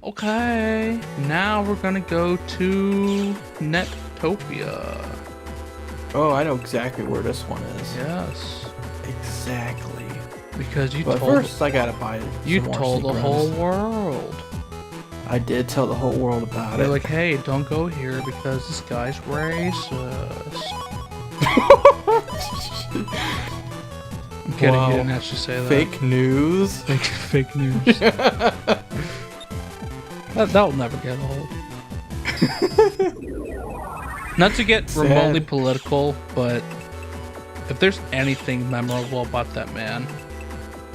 Okay, now we're gonna go to Netopia. Oh, I know exactly where this one is. Yes. Exactly. Because you But told first, I gotta buy it. you told the whole world. I did tell the whole world about You're it. like, hey, don't go here because this guy's racist. I'm kidding, Wow. you didn't actually say that. Fake news. Fake news. That'll never get old. Not to get Sad. remotely political, but if there's anything memorable about that man,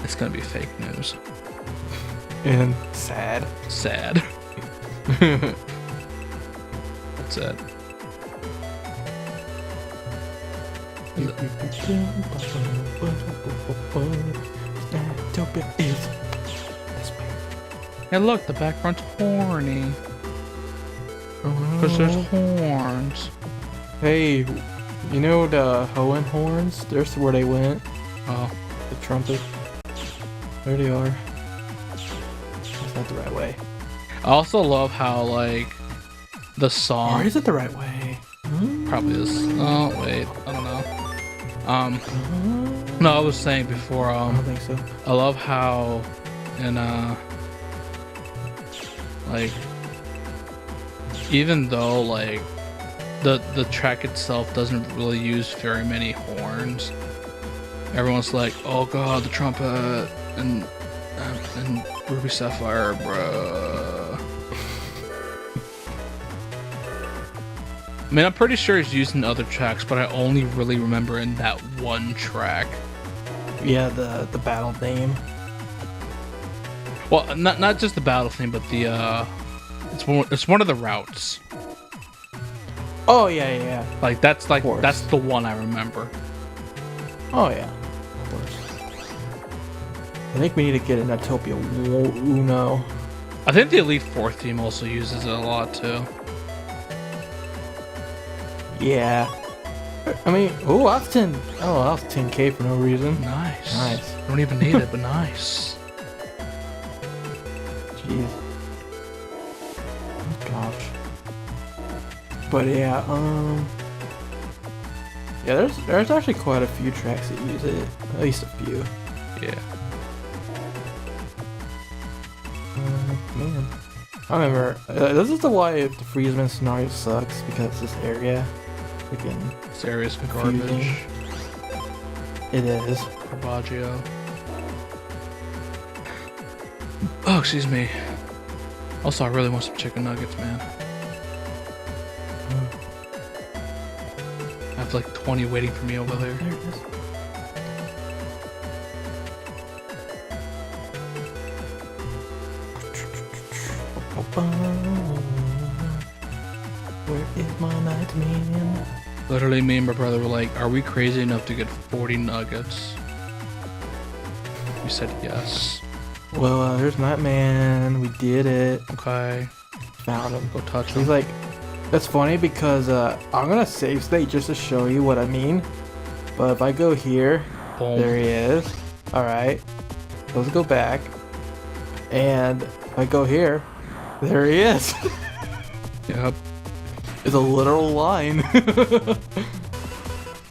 it's gonna be fake news. And sad. Sad. That's it. Netopia is. Hey, look, the background's horny. Because there's horns. Hey, you know the Hoenn horns? There's where they went. Oh. The trumpet. There they are. That's not the right way. I also love how, like, the song... Or is it the right way? Probably is. Oh, wait. I don't know. No, I was saying before, I don't think so. I love how in, like, even though, like, the track itself doesn't really use very many horns, everyone's like, oh god, the trumpet and Ruby Sapphire, bruh. I mean, I'm pretty sure he's used in other tracks, but I only really remember in that one track. Yeah, the battle theme. Well, not just the battle theme, but the it's one of the routes. Oh yeah. Like that's the one I remember. Oh yeah. Of course. I think we need to get a Netopia Uno. I think the Elite Four theme also uses it a lot too. Yeah. I mean, oh, that's 10. Oh, that was 10K for no reason. Nice. Nice. Don't even need it, but nice. Jeez. Oh, gosh. But yeah, yeah, there's actually quite a few tracks that use it. At least a few. Yeah. Man. I remember, this is the why the Friesman scenario sucks, because this area freaking Serious confusing. garbage. It is. Caravaggio. Oh, excuse me. Also, I really want some chicken nuggets, man. I have like 20 waiting for me over there. There it is. Where is my nightman? Literally, me and my brother were like, are we crazy enough to get 40 nuggets? We said yes. Well, here's Nightman. We did it. Okay. Found him. Go touch him. He's like, that's funny because I'm gonna save state just to show you what I mean. But if I go here, Boom. there he is. All right, let's go back. And if I go here, there he is. Yep. It's a literal line.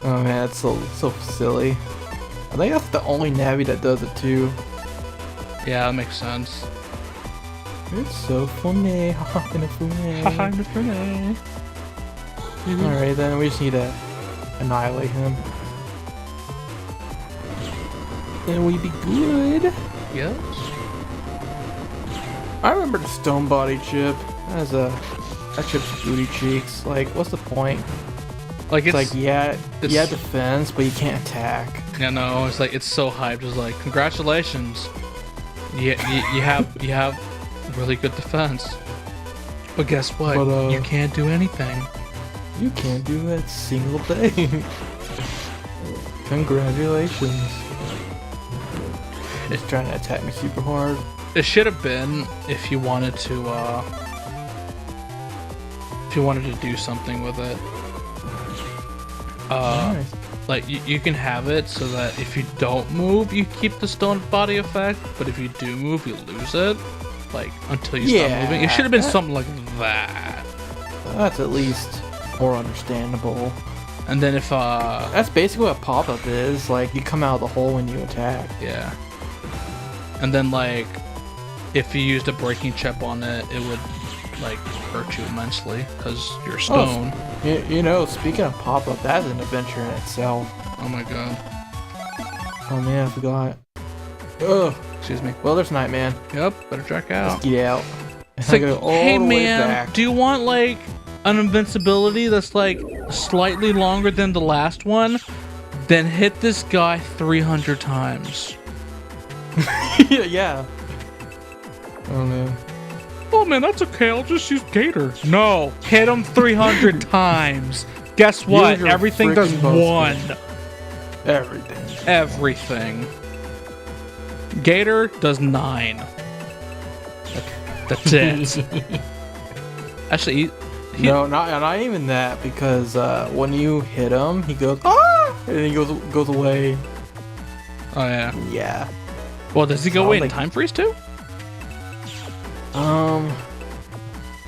Oh man, it's so silly. I think that's the only Navi that does it too. Yeah, that makes sense. It's so funny. Alright, then we just need to annihilate him. Then we be good. Yes. I remember the stone body chip. That chip's booty cheeks. Like, what's the point? Like It's like, yeah, defense, but you can't attack. Yeah, no, it's like, it's so hyped. It's like, congratulations. You have really good defense. But guess what? But, you can't do anything. You can't do a single thing. Congratulations. It's trying to attack me super hard. It should have been if you wanted to do something with it. Nice. Like you can have it so that if you don't move, you keep the stone body effect, but if you do move, you lose it. like until you stop moving. It should have been something like that. That's at least more understandable. And then if that's basically what pop-up is. Like you come out of the hole when you attack. Yeah. And then like if you used a breaking chip on it, it would like hurt you immensely because you're stone. Oh, you know, speaking of pop-up, that's an adventure in itself. Oh my god. Oh man, I forgot. Ugh. Excuse me. Well, there's KnightMan. Yep, better check out. Let's get out. It's like, hey man, do you want like an invincibility that's like slightly longer than the last one? Then hit this guy 300 times. Yeah. Oh man. Oh man, that's okay. I'll just use Gator. No, hit him 300 times. Guess what? Everything does one. Everything. Gator does 9. That's it. Actually, no, not even that, because when you hit him, he goes ah, and then he goes away. Oh yeah. Yeah. Well, does he go away in time freeze too?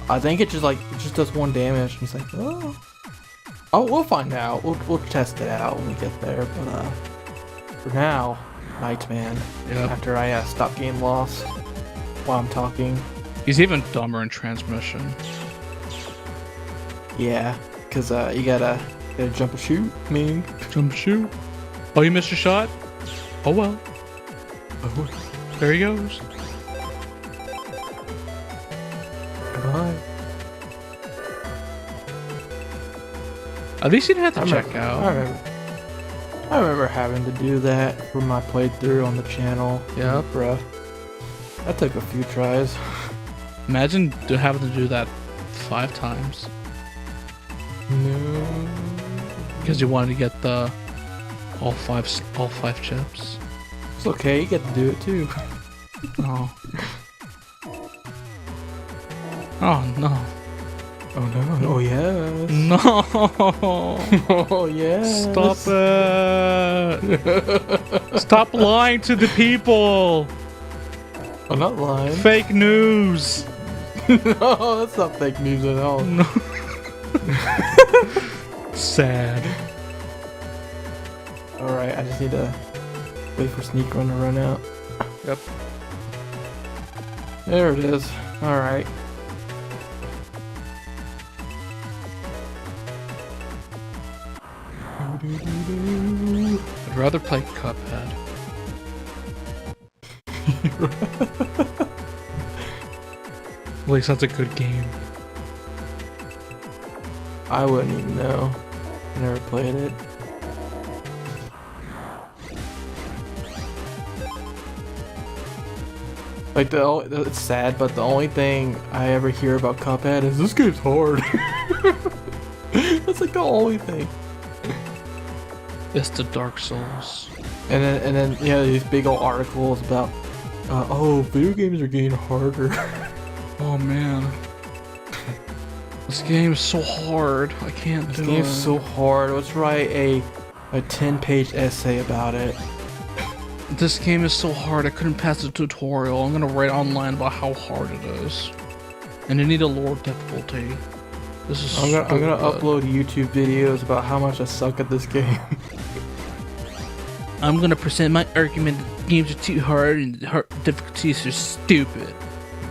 I think it just does 1 damage. And he's like, oh, we'll find out. We'll test it out when we get there. But for now, KnightMan. Yeah. After I stop getting lost while I'm talking. He's even dumber in transmission. Yeah, because you gotta jump and shoot. Jump and shoot. Oh, you missed your shot? Oh well. Oh. There he goes. Goodbye. At least you didn't have to check out. I remember having to do that for my playthrough on the channel. Yeah, bruh. That took a few tries. Imagine having to do that 5 times. No. Because you wanted to get the all five chips. It's okay, you get to do it too. Oh. Oh no. Oh no. Oh yes. No. Oh yes. Stop it. Stop lying to the people. I'm not lying. Fake news. No, that's not fake news at all. No. Sad. Alright, I just need to wait for Sneak Run to run out. Yep. There it is. Alright. I'd rather play Cuphead. At least that's a good game. I wouldn't even know. I never played it. Like it's sad, but the only thing I ever hear about Cuphead is this game's hard. That's like the only thing. It's the Dark Souls. And then yeah, these big old articles about oh, video games are getting harder. Oh man. This game is so hard. I can't do it. This game's so hard. Let's write a 10-page essay about it. This game is so hard. I couldn't pass the tutorial. I'm gonna write online about how hard it is. And I need a lower difficulty. This is. I'm gonna upload YouTube videos about how much I suck at this game. I'm gonna present my argument that games are too hard and the difficulties are stupid.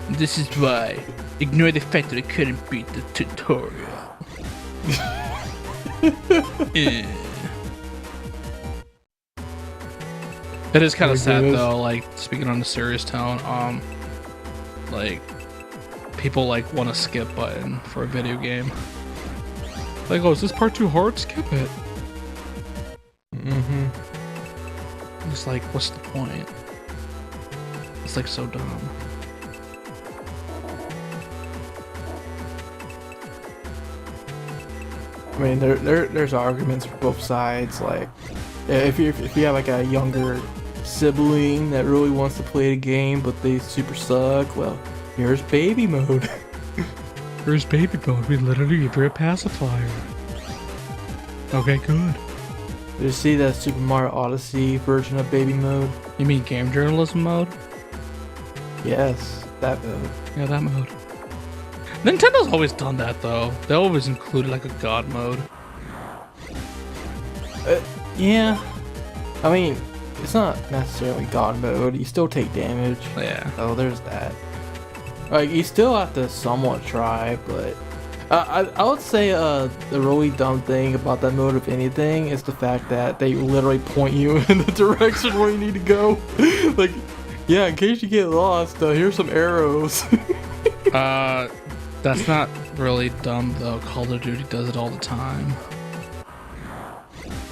This is why. Ignore the fact that I couldn't beat the tutorial. It is kind of sad though, like, speaking on a serious tone, like, people like want a skip button for a video game. Like, oh, is this part too hard? Skip it. Mm-hmm. It's like, what's the point? It's like so dumb. I mean, there's arguments for both sides. Like, if you have like a younger sibling that really wants to play the game but they super suck, well, here's baby mode. Here's baby mode. We literally give her a pacifier. Okay, good. Did you see that Super Mario Odyssey version of baby mode? You mean game journalism mode? Yes. That mode. Yeah, that mode. Nintendo's always done that though. They always included like a god mode. Yeah. I mean, it's not necessarily god mode. You still take damage. Yeah. Oh, there's that. Like, you still have to somewhat try, but I would say the really dumb thing about that mode, if anything, is the fact that they literally point you in the direction where you need to go. Like, yeah, in case you get lost, here's some arrows. That's not really dumb though. Call of Duty does it all the time.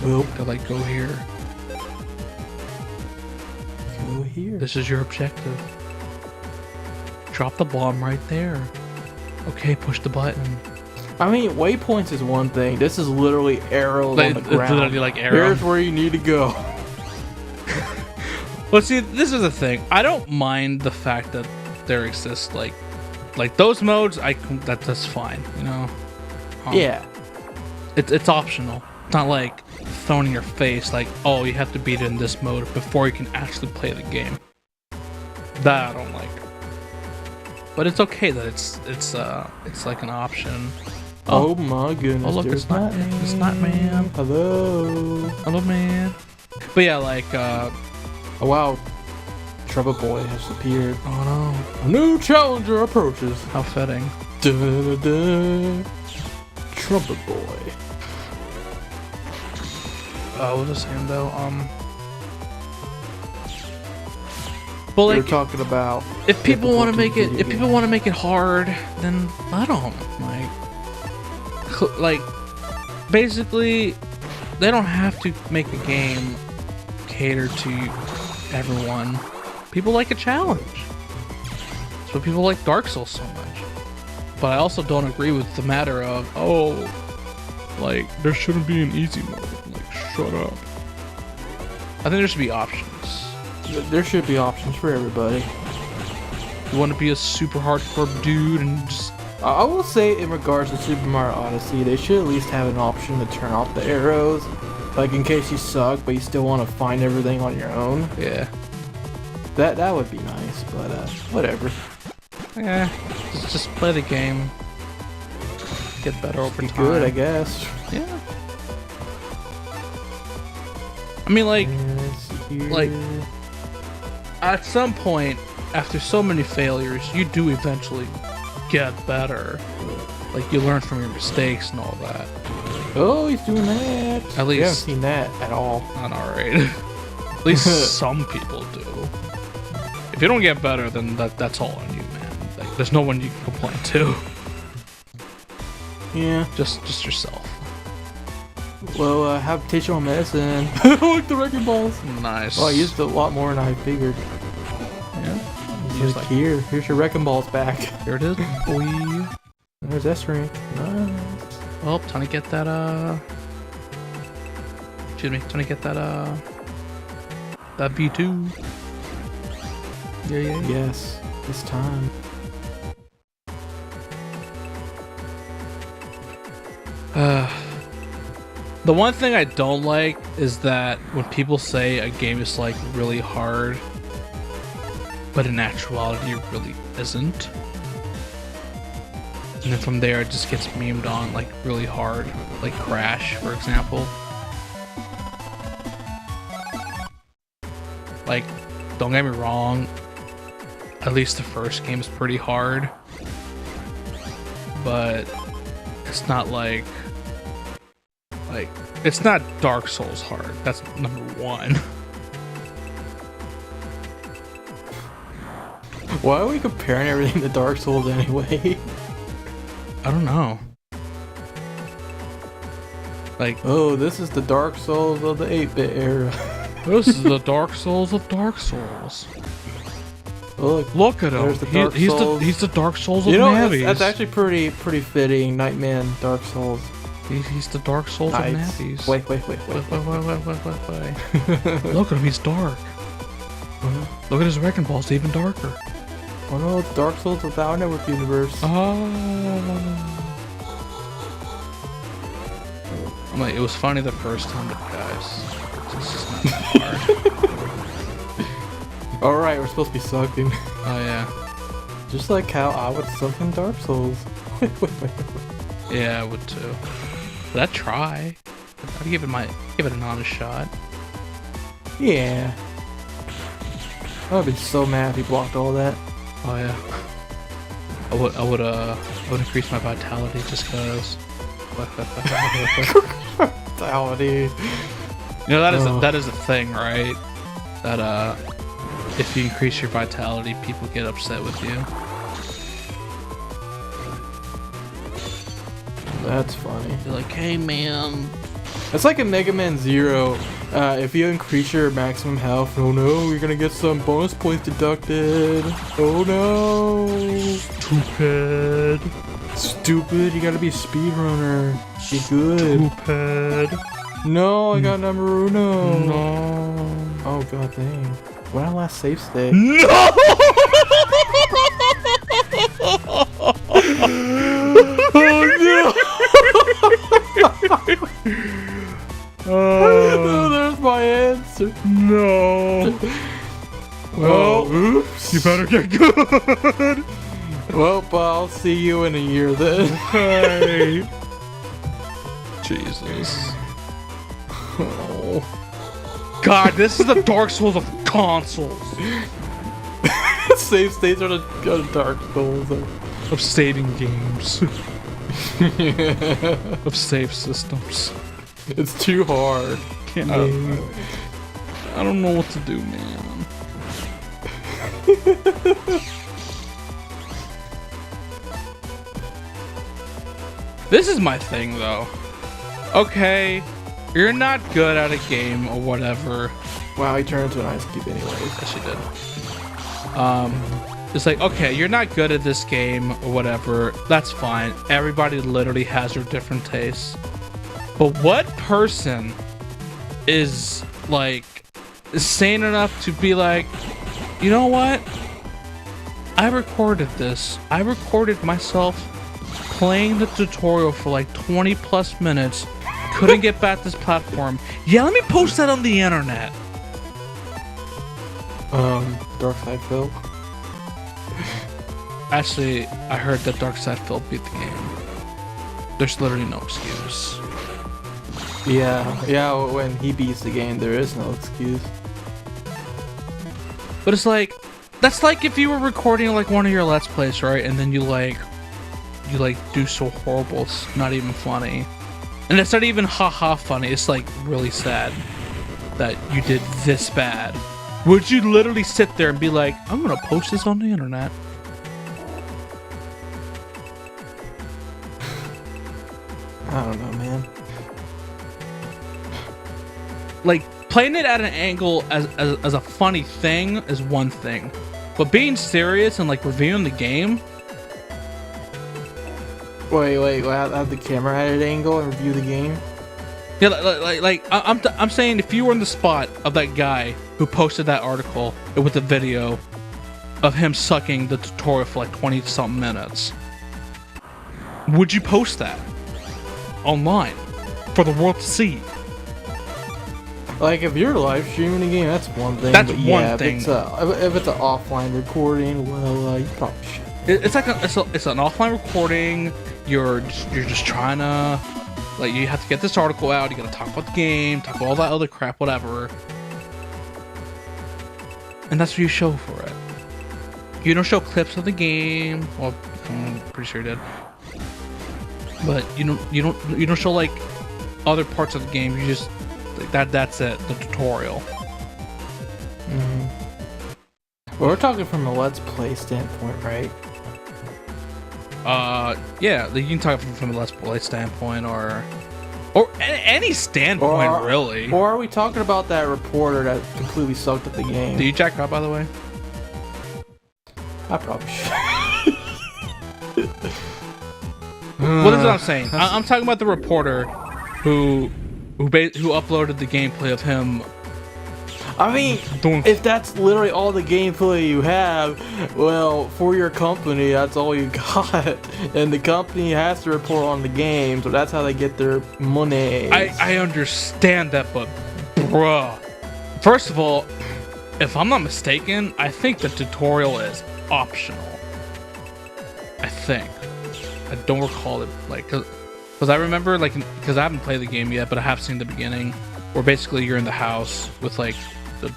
Well, They're like, go here. go here. This is your objective. Drop the bomb right there. Okay, push the button. I mean, waypoints is one thing. This is literally arrows on the It's ground. literally like arrow. Here's where you need to go. Well, see, this is the thing. I don't mind the fact that there exists like those modes. That's fine, you know. Yeah. It's optional. It's not like thrown in your face. Like, oh, you have to beat it in this mode before you can actually play the game. That I don't like. But it's okay that it's like an option. Oh my goodness. Oh look, it's KnightMan. It's KnightMan. Hello. Hello, man. But yeah, like Oh wow. Trumpet Boy has appeared. oh A new challenger approaches. no, how fitting. Da-da-da. Trumpet Boy. What was I saying though? But We like, were talking about if people want to make it, difficulty if people want to make it hard, then let them. Like, basically, they don't have to make a game cater to everyone. People like a challenge. That's why people like Dark Souls so much. But I also don't agree with the matter of, oh, like, there shouldn't be an easy mode. Like, shut up. I think there should be options. there should be options for everybody. You want to be a super hardcore dude and just... I will say, in regards to Super Mario Odyssey, they should at least have an option to turn off the arrows. Like, in case you suck, but you still want to find everything on your own. Yeah. That would be nice, but whatever. Yeah. Just play the game. Get better over Be time. good, I guess. Yeah. I mean, like, like, at some point, after so many failures, you do eventually get better. Like, you learn from your mistakes and all that. Oh, he's doing that. At We haven't least, seen that at all. not alright. At least some people do. If you don't get better, then that's all on you, man. Like, there's no one you can complain to. Yeah. Just yourself. Well, habitational medicine. Look, the wrecking balls. Nice. Oh, I used a lot more than I figured. Yeah. Here's like- here's your wrecking balls back. Here it is, boy. There's S rank. Nice. Well, time to get that, excuse me, time to get that, that B2. Yeah. Yes, it's time. The one thing I don't like is that when people say a game is like really hard, but in actuality it really isn't. And then from there it just gets memed on like really hard, like Crash, for example. Like, don't get me wrong, at least the first game is pretty hard, but it's not like it's not Dark Souls hard. That's number one. Why are we comparing everything to Dark Souls anyway? I don't know. Like, Oh, this is the Dark Souls of the 8-bit era. this is the Dark Souls of Dark Souls. Look, Look at him. There's the Dark He's Souls. the Dark Souls of you know, Navies. that's actually pretty fitting. KnightMan, Dark Souls. He's the Dark Souls of Nice. Navies. Wait. Wait. Look at him. He's dark. Look at his wrecking balls. Even darker. Oh no, it's Dark Souls without Network Universe. Oh. I'm like, it was funny the first time, but guys, it's just not that hard. Alright, we're supposed to be sucking. Oh yeah. Just like how I would suck in Dark Souls. Wait. Yeah, I would too. But I'd try. I'd give it an honest shot. Yeah. I would be so mad if he blocked all that. Oh yeah. I would increase my vitality just cause. Vitality. You know that is a thing, right? That if you increase your vitality, people get upset with you. That's funny. You're like, hey man. It's like a MegaMan Zero. If you increase your maximum health, oh no, you're gonna get some bonus points deducted. Oh no. Stupid, you gotta be a speedrunner. Be good. Stupid. No, I got number uno. No. Oh god dang. When I last save state? No! Oh, there's my answer. No. Well, oops. You better get good. Well, I'll see you in a year then. Hey. Jesus. Oh. God, this is the Dark Souls of consoles. Save states are the Dark Souls Of saving games. Of save systems. It's too hard. I don't know what to do, man. This is my thing, though. Okay, you're not good at a game or whatever. Wow, he turned into an ice cube anyways. Yes, she did. It's like, okay, you're not good at this game or whatever. That's fine. Everybody literally has their different tastes. But what person is like sane enough to be like, you know what? I recorded this. I recorded myself playing the tutorial for like 20 plus minutes. Couldn't get back this platform. Yeah, let me post that on the internet. Dark Side Phil. Actually, I heard that Dark Side Phil beat the game. There's literally no excuse. Yeah, when he beats the game, there is no excuse. But it's like, that's like if you were recording like one of your Let's Plays, right? And then you do so horrible, it's not even funny. And it's not even haha funny, it's like really sad that you did this bad. Would you literally sit there and be like, I'm gonna post this on the internet? I don't know, man. Like, playing it at an angle as a funny thing is one thing. But being serious and like reviewing the game. Wait, have the camera at an angle and review the game? Yeah, I'm saying if you were in the spot of that guy who posted that article with the video of him sucking the tutorial for like 20 something minutes, would you post that online for the world to see? Like, if you're live streaming a game, that's one thing. That's but yeah, one thing. If it's an offline recording, well, you probably should. It's like it's an offline recording. You're just trying to, like, you have to get this article out. You gotta talk about the game, talk about all that other crap, whatever. And that's what you show for it. You don't show clips of the game. Well, I'm pretty sure you did. But you don't show like other parts of the game. You just like that's it. The tutorial. Well, we're talking from a Let's Play standpoint, right? Yeah, you can talk from a Let's Play standpoint or any standpoint, really. Or are we talking about that reporter that completely sucked at the game? Do you jack out, by the way? I probably should. What is it I'm saying? I'm talking about the reporter who uploaded the gameplay of him. I mean, if that's literally all the gameplay you have, well, for your company, that's all you got. And the company has to report on the game, so that's how they get their money. I understand that, but bruh. First of all, if I'm not mistaken, I think the tutorial is optional. I think. I don't recall it, like, because I remember, like, because I haven't played the game yet, but I have seen the beginning, where basically you're in the house with, like, the,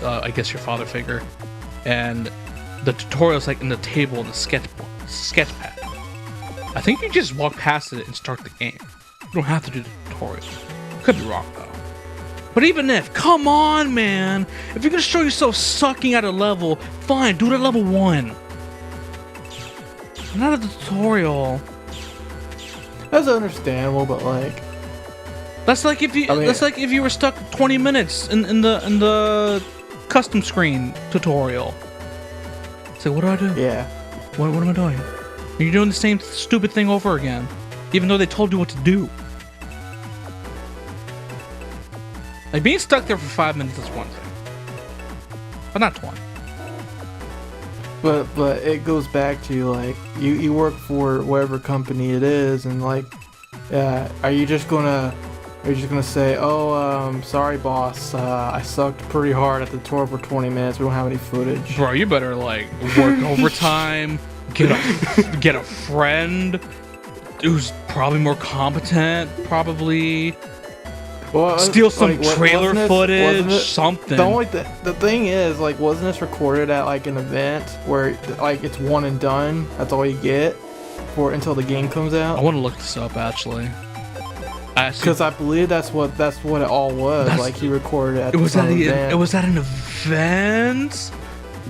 I guess your father figure, and the tutorial's, like, in the table in the sketch pad. I think you just walk past it and start the game. You don't have to do the tutorial. Could be wrong, though. But even if, come on, man, if you're gonna show yourself sucking at a level, fine, do it at level 1. Not a tutorial. That's understandable, but like, that's like if you that's like if you were stuck 20 minutes in the custom screen tutorial. So what do I do? Yeah. What am I doing? You're doing the same stupid thing over again, even though they told you what to do. Like being stuck there for 5 minutes is one thing, but not 20. But it goes back to like you work for whatever company it is, and like, are you just gonna say, oh, sorry boss, I sucked pretty hard at the tour for 20 minutes, we don't have any footage? Bro, you better like work overtime, get a friend who's probably more competent, probably. Well, steal some like, trailer footage, something. The thing is, like, wasn't this recorded at like an event where like it's one and done? That's all you get for until the game comes out. I want to look this up actually. Because I believe that's what it all was. Like he recorded at an event. It was at an event.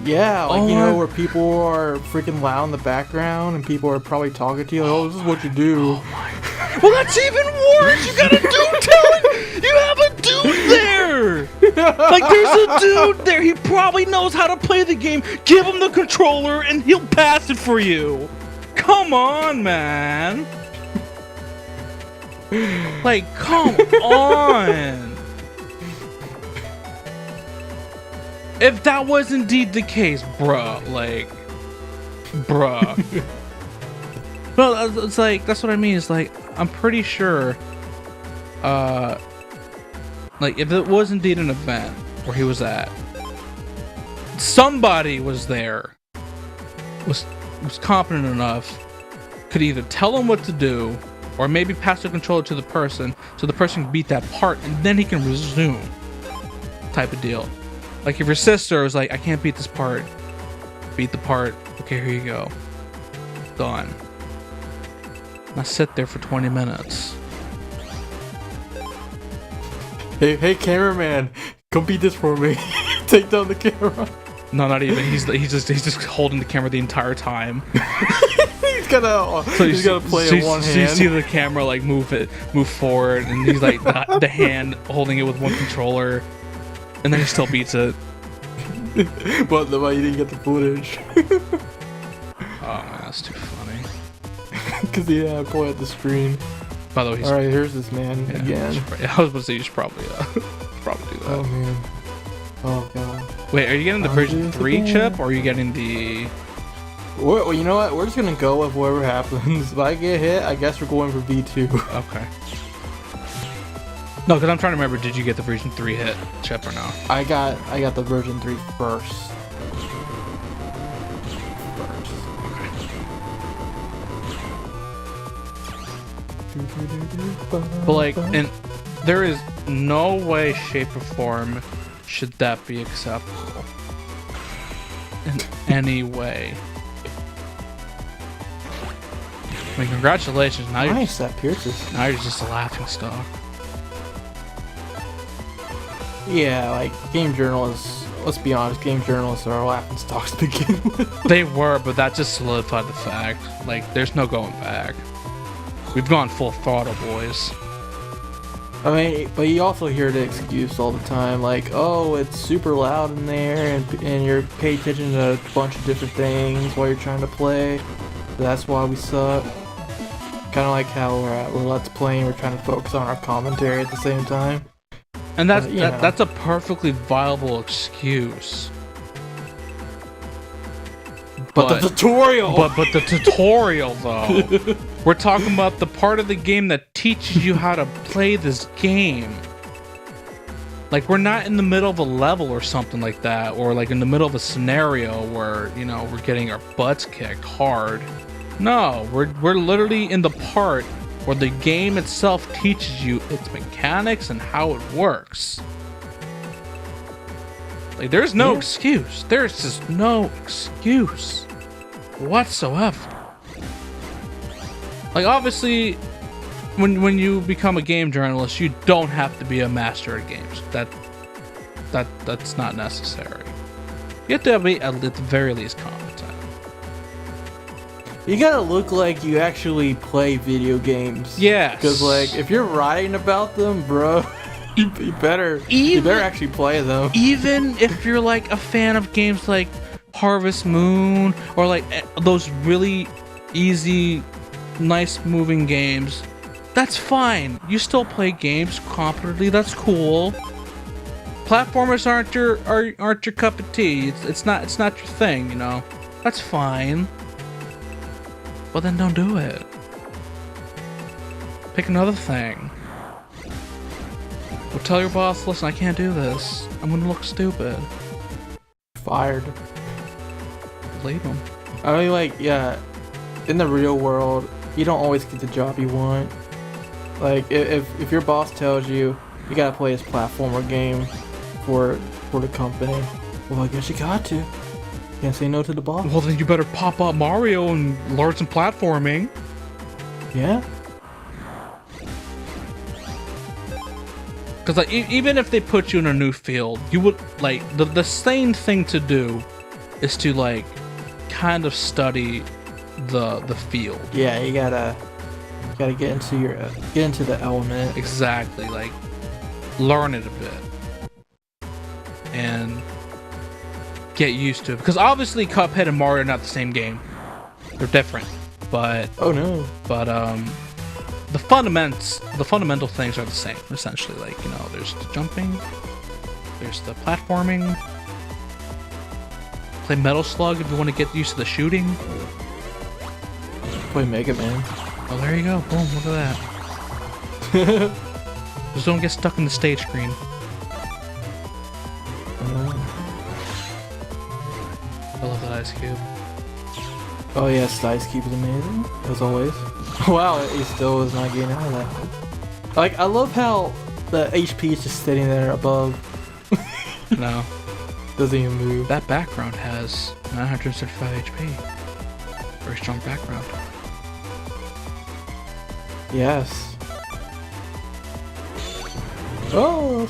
Yeah, like you know where people are freaking loud in the background and people are probably talking to you. Like, oh, this is what you do. Oh my God. Well, that's even worse. You got a dude telling you have a dude there. Like there's a dude there. He probably knows how to play the game. Give him the controller and he'll pass it for you. Come on, man. Like, come on. If that was indeed the case, bruh, like, bruh. Well, it's like, that's what I mean. It's like, I'm pretty sure, like, if it was indeed an event where he was at, somebody was there, was competent enough, could either tell him what to do, or maybe pass the controller to the person, so the person can beat that part, and then he can resume, type of deal. Like if your sister was like, I can't beat this part, beat the part, okay, here you go, done. Now sit there for 20 minutes. Hey cameraman, come beat this for me. Take down the camera. No, not even. He's just holding the camera the entire time. he's gotta play in one hand. So you see the camera like move forward, and he's like the hand holding it with one controller, and then he still beats it. But you didn't get the footage. Oh man, that's too funny. Cause yeah, I point at the screen. By the way, all right, here's this man again. I was gonna say you should probably do that. Oh man. Oh god. Wait, are you getting the version 3 chip, or are you getting the... Well, you know what? We're just gonna go with whatever happens. If I get hit, I guess we're going for V2. Okay. No, because I'm trying to remember, did you get the version 3 hit chip or no? I got the version 3 first. But like, and there is no way, shape, or form should that be acceptable in any way. I mean, congratulations. Now nice, that pierces. Now you're just a laughing stock. Yeah, like game journalists. Let's be honest, game journalists are laughing stocks to begin with. They were, but that just solidified the fact. Like, there's no going back. We've gone full throttle, boys. I mean, but you also hear the excuse all the time, like, oh, it's super loud in there, and you're paying attention to a bunch of different things while you're trying to play. That's why we suck. Kind of like how we're Let's Playing, we're trying to focus on our commentary at the same time. And that's a perfectly viable excuse. But the tutorial! But the tutorial, though. We're talking about the part of the game that teaches you how to play this game. Like, we're not in the middle of a level or something like that, or like in the middle of a scenario where, you know, we're getting our butts kicked hard. No, we're literally in the part where the game itself teaches you its mechanics and how it works. Like, there's no excuse. There's just no excuse whatsoever. Like, obviously, when you become a game journalist, you don't have to be a master at games. That's not necessary. You have to be at the very least competent. You gotta look like you actually play video games. Yes. Because like, if you're writing about them, bro, you better actually play them. Even if you're like a fan of games like Harvest Moon or like those really easy, nice moving games, that's fine. You still play games competently. That's cool. Platformers aren't your cup of tea. It's not your thing, you know. That's fine. Well, then don't do it. Pick another thing. Or tell your boss, listen, I can't do this. I'm gonna look stupid. Fired. Leave him. I mean, like, yeah, in the real world, you don't always get the job you want. Like, if your boss tells you you gotta play this platformer game for the company, well, I guess you got to. Can't say no to the boss. Well, then you better pop up Mario and learn some platforming. Yeah. Because like, even if they put you in a new field, you would like the sane thing to do is to like kind of study the field. Yeah, you gotta get into the element. Exactly, like learn it a bit and get used to it. Because obviously Cuphead and Mario are not the same game. They're different, but oh no. But the fundamental things are the same, essentially. Like, you know, there's the jumping, there's the platforming. Play Metal Slug if you want to get used to the shooting. Play MegaMan. Oh, there you go. Boom, look at that. Just don't get stuck in the stage screen. I love that ice cube. Oh yes, the ice cube is amazing, as always. Wow, he still is not getting out of that. Like, I love how the HP is just sitting there above. No. Doesn't even move. That background has 935 HP. Very strong background. Yes. Oh,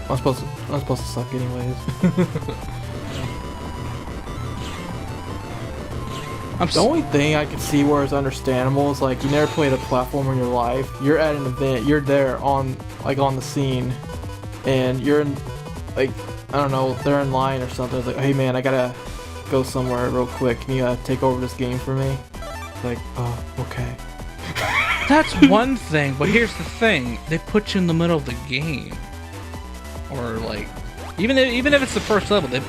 I'm supposed to suck anyways. The only thing I can see where it's understandable is like, you never played a platformer in your life. You're at an event. You're there on the scene, and you're in, like, I don't know, they're in line or something. It's like, hey man, I gotta go somewhere real quick. Can you take over this game for me? Like, oh, okay. That's one thing, but here's the thing: they put you in the middle of the game, or like, even if it's the first level, they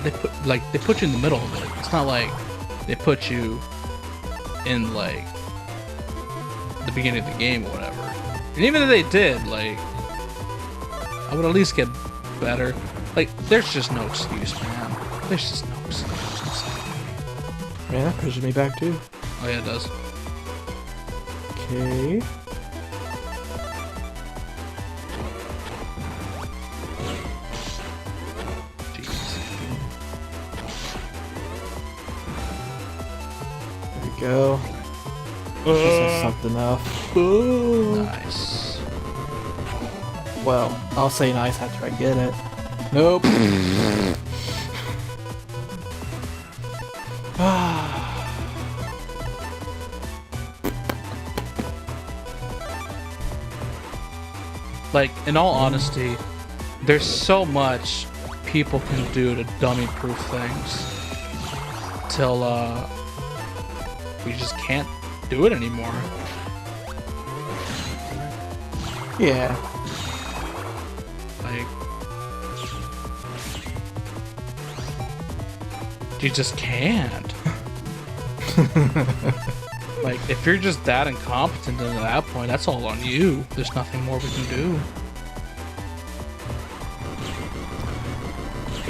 put you in the middle of it. It's not like they put you in like the beginning of the game or whatever. And even if they did, like, I would at least get better. Like, there's just no excuse, man. There's just no excuse. Man, that pushes me back too. Oh yeah, it does. Okay. There we go. Just sucked enough. Nice. Well, I'll say nice after I get it. Nope. Like, in all honesty, there's so much people can do to dummy-proof things till we just can't do it anymore. Yeah. Like, you just can't. Like, if you're just that incompetent at that point, that's all on you. There's nothing more we can do.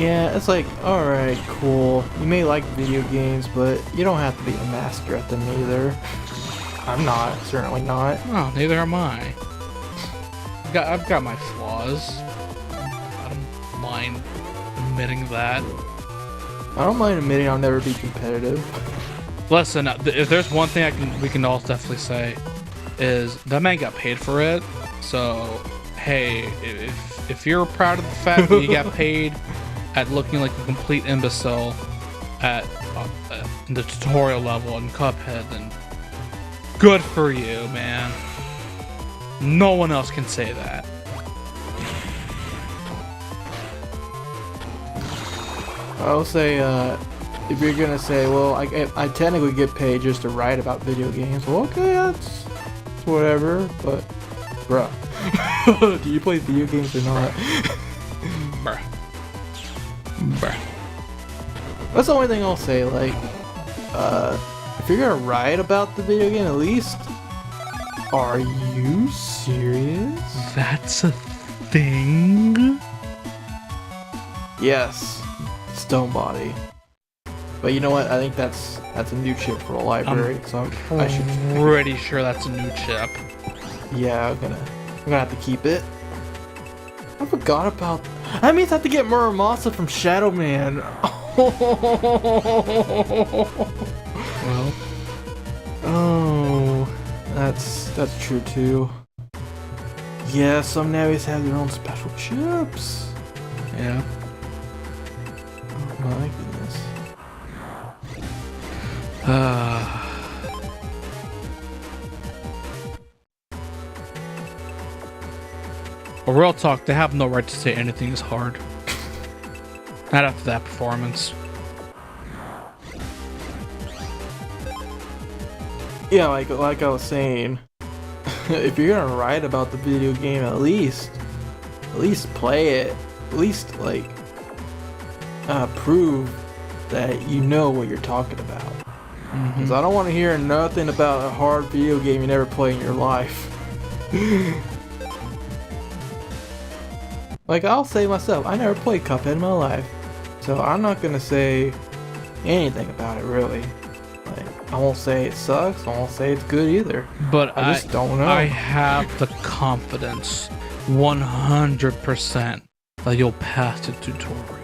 Yeah, it's like, alright, cool. You may like video games, but you don't have to be a master at them either. I'm not, certainly not. Oh, neither am I. I've got my flaws. I don't mind admitting that. I don't mind admitting I'll never be competitive. Listen, if there's one thing we can all definitely say, is that man got paid for it. So, hey, if you're proud of the fact that you got paid at looking like a complete imbecile at the tutorial level in Cuphead, then good for you, man. No one else can say that. I'll say, if you're gonna say, well, I technically get paid just to write about video games, well, okay, that's whatever, but, bruh, do you play video games or not? Bruh. Bruh. That's the only thing I'll say, like, if you're gonna write about the video game, at least, are you serious? That's a thing? Yes. Stone body. But you know what? I think that's a new chip for the library. So I should. Pretty sure that's a new chip. Yeah, I'm gonna have to keep it. I forgot about. That means I have to get Muramasa from ShadowMan. Well. Oh, that's true too. Yeah, some navies have their own special chips. Yeah. Oh my goodness. Well, real talk, they have no right to say anything is hard. Not after that performance. Yeah, like I was saying, if you're gonna write about the video game, at least play it. At least like prove that you know what you're talking about. Because I don't want to hear nothing about a hard video game you never played in your life. Like, I'll say myself, I never played Cuphead in my life, so I'm not gonna say anything about it really. Like, I won't say it sucks, I won't say it's good either. But I just don't know. I have the confidence 100% that you'll pass the tutorial.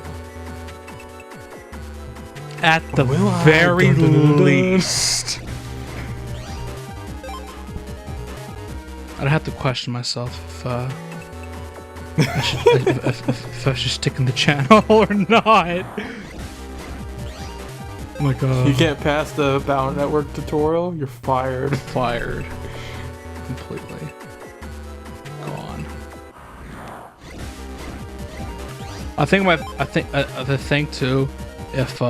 At the very least. I'd have to question myself if I should stick in the channel or not. Oh my god. You can't pass the Battle Network tutorial, you're fired. Fired. Completely. Gone. I think the thing too, if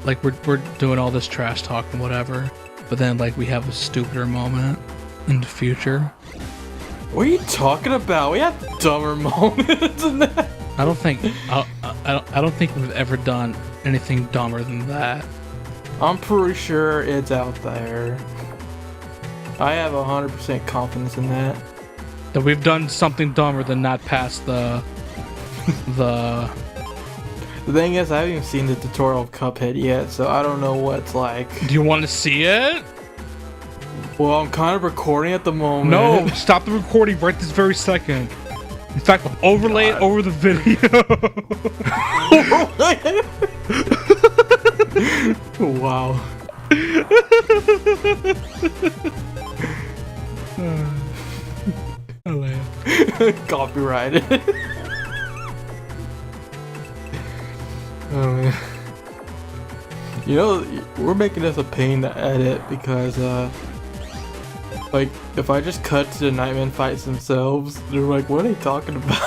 like we're doing all this trash talk and whatever, but then like we have a stupider moment in the future. What are you talking about? We have dumber moments than that. I don't think we've ever done anything dumber than that. I'm pretty sure it's out there. I have 100% confidence in that. That we've done something dumber than not pass the The thing is, I haven't even seen the tutorial of Cuphead yet, so I don't know what it's like. Do you want to see it? Well, I'm kind of recording at the moment. No, stop the recording right this very second. In fact, overlay it over the video. Wow. Copyrighted. Oh man. You know, we're making this a pain to edit because, like, if I just cut to the KnightMan fights themselves, they're like, what are they talking about?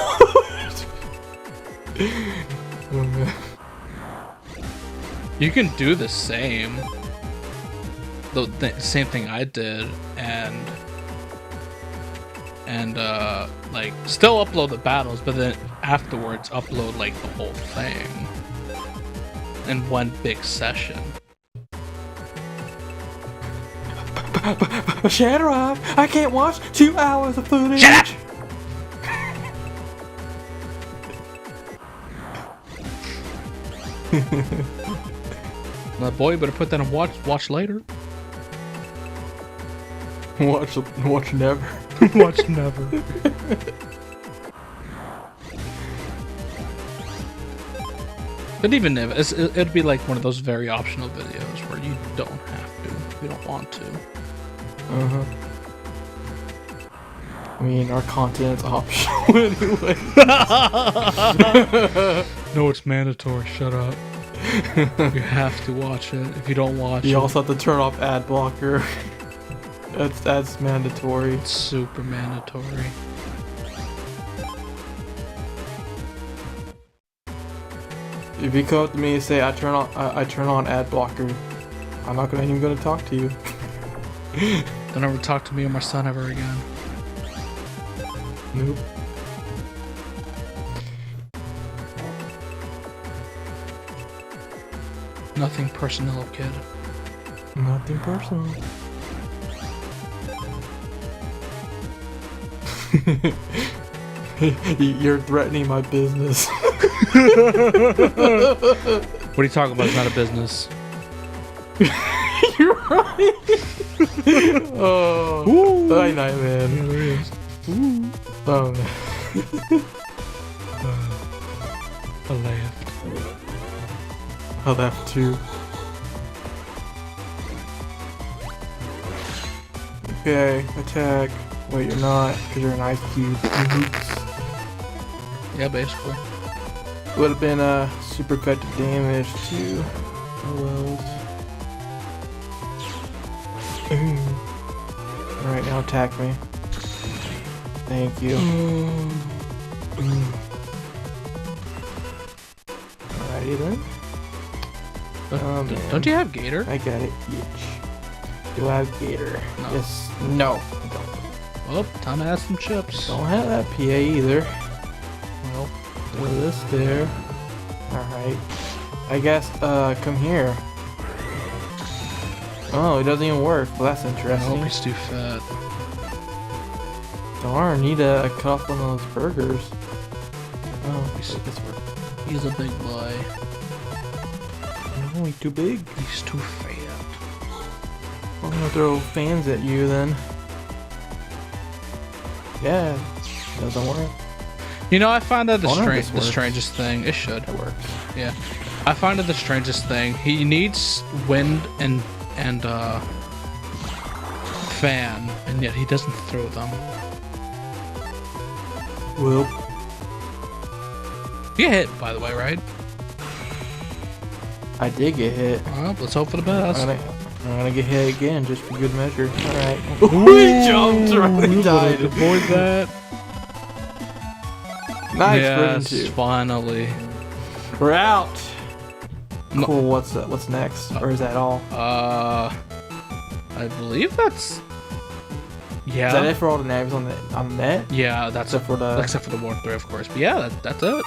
Oh man. You can do the same. The same thing I did, and like, still upload the battles, but then afterwards upload, like, the whole thing in one big session. ShadowRock, I can't watch 2 hours of footage. Shut up! My boy, better put that on watch later. Watch never. Watch never. But even if it'd be like one of those very optional videos where you don't have to, if you don't want to. I mean, our content's optional anyway. No, it's mandatory. Shut up. You have to watch it. If you don't watch it, you also have to turn off ad blocker. That's mandatory. It's super mandatory. If you come up to me and say I turn on ad blocker, I'm not even gonna talk to you. Don't ever talk to me or my son ever again. Nope. Nothing personal, kid. Nothing personal. You're threatening my business. What are you talking about? It's not a business. You're right. Oh, hi, KnightMan. Yeah, there is. Oh, I laughed. I laughed too. Okay, attack. Wait, you're not, because you're an ice cube. Oops. Yeah, basically. Would have been super effective damage too. Oh well. Alright, now attack me. Thank you. Alrighty then. Don't you have Gator? I got it. Yes. Do I have Gator? No. Yes. No. I don't. Well, time to add some chips. Don't have that PA either. Well, Throw this there. Alright. I guess, come here. Oh, it doesn't even work. Well, that's I interesting. hope he's too fat. Darn, need to cut off one of those burgers. Oh, He's- this work. He's a big boy. No, he's too big. He's too fat. I'm gonna throw fans at you then. Yeah, doesn't work. You know, I find that Oh, no, this the works. strangest thing. It should. It works. Yeah. I find it the strangest thing. He needs wind and fan, and yet he doesn't throw them. Well, You hit, by the way, right? I did get hit. Well, let's hope for the best. I'm gonna get hit again just for good measure. Alright. He jumped right. He died. Avoid that. Nice Yes, version 2. finally. We're out. No. Cool. What's next? Or is that all? I believe that's. Yeah. Is that it for all the names on the net? Yeah, that's Except for the. except for the Warp 3, of course. But yeah, that's it.